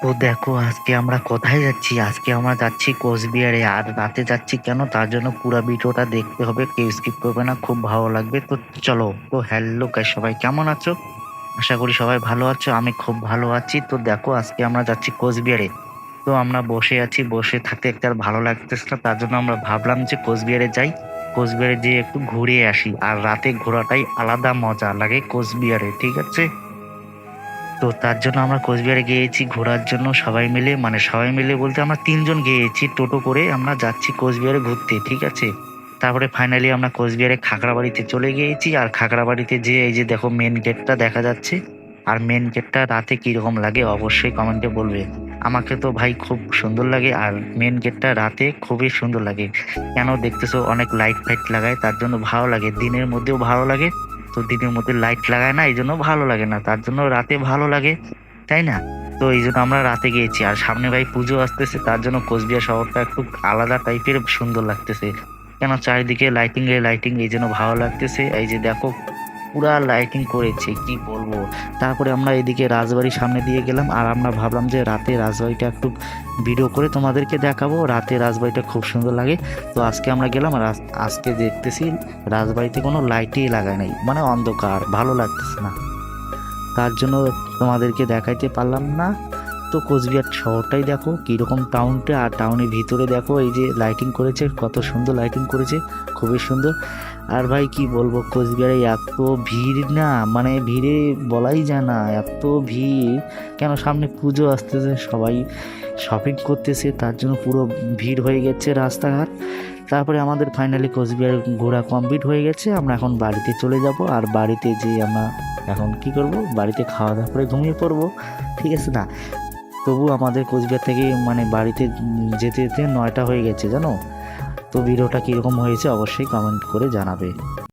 তো দেখো আজকে আমরা কোথায় যাচ্ছি? আজকে আমরা যাচ্ছি কোচবিহারে। আর রাতে যাচ্ছি কেন? তার জন্য পুরা ভিডিওটা দেখতে হবে। কেউ স্কিপ করবে না। খুব ভালো লাগবে। তো চলো। তো হ্যালো গাইস, সবাই কেমন আছো? আশা করি সবাই ভালো আছো। আমি খুব ভালো আছি। তো দেখো আজকে আমরা যাচ্ছি কোচবিহারে। তো আমরা বসে আছি। বসে থাকতে থাকতে আর ভালো লাগতেছে না। তার জন্য আমরা ভাবলাম যে কোচবিহারে যাই। কোচবিহারে যেয়ে একটু ঘুরে আসি। আর রাতে ঘোরাটাই আলাদা মজা লাগে কোচবিহারে। ঠিক আছে? তো তার জন্য আমরা কোচবিহারে গিয়েছি ঘোরার জন্য সবাই মিলে, মানে সবাই মিলে বলতে আমরা ৩ জন গিয়েছি টোটো করে। আমরা যাচ্ছি কোচবিহারে ঘুরতে, ঠিক আছে? তারপরে ফাইনালি আমরা কোচবিহারে খাগড়াবাড়িতে চলে গিয়েছি। আর খাগড়াবাড়িতে যেয়ে এই যে দেখো মেন গেটটা দেখা যাচ্ছে। আর মেন গেটটা রাতে কিরকম লাগে অবশ্যই কমেন্টে বলবে। আমাকে তো ভাই খুব সুন্দর লাগে। আর মেন গেটটা রাতে খুবই সুন্দর লাগে। কেন দেখতেছো অনেক লাইট ফাইট লাগায়, তার জন্য ভালো লাগে। দিনের মধ্যেও ভালো লাগে। তো দিনের মধ্যে লাইট লাগায় না, এই জন্য ভালো লাগে না, তার জন্য রাতে ভালো লাগে, তাই না? তো এই জন্য আমরা রাতে গিয়েছি। আর সামনে ভাই পুজো আসতেছে, তার জন্য কোচবিহার শহরটা একটু আলাদা টাইপের সুন্দর লাগতেছে। কেন চারিদিকে লাইটিং এ লাইটিং, এই জন্য ভালো লাগতেছে। এই যে দেখো পুরা লাইটিং করেছে, কি বলবো। তারপরে আমরা এদিকে রাজবাড়ির সামনে দিয়ে গেলাম। আর আমরা ভাবলাম যে রাতে রাজবাড়িটা একটু ভিডিও করে তোমাদেরকে দেখাবো। রাতে রাজবাড়িটা খুব সুন্দর লাগে। তো আজকে আমরা গেলাম। আর আজকে দেখতেছি রাজবাড়িতে কোনো লাইটই লাগায় নাই, মানে অন্ধকার, ভালো লাগতেছে না। তার জন্য তোমাদেরকে দেখাইতে পারলাম না। তো কোচবিহার শহরটাই দেখো কীরকম টাউনটা। আর টাউনের ভিতরে দেখো এই যে লাইটিং করেছে, কত সুন্দর লাইটিং করেছে, খুবই সুন্দর। আর ভাই কি বলবো, কোচবিহারে এত ভিড় না, মানে ভিড়ে বলাই যায় না, এত ভিড়। কেন সামনে পুজো আসতেছে, সবাই শপিং করতেছে, তার জন্য পুরো ভিড় হয়ে গেছে রাস্তাঘাট। তারপরে আমাদের ফাইনালি কোচবিহার ঘোরা কমপ্লিট হয়ে গেছে। আমরা এখন বাড়িতে চলে যাব। আর বাড়িতে যেয়ে আমরা এখন কি করব, বাড়িতে খাওয়া দাওয়া করে ঘুমিয়ে পড়বো, ঠিক আছে না? তবু আমাদের কোচবিহার থেকে মানে বাড়িতে যেতে যেতে ৯টা হয়ে গেছে, জানো? তো ভিডিওটা কীরকম হয়েছে অবশ্যই কমেন্ট করে জানাবে।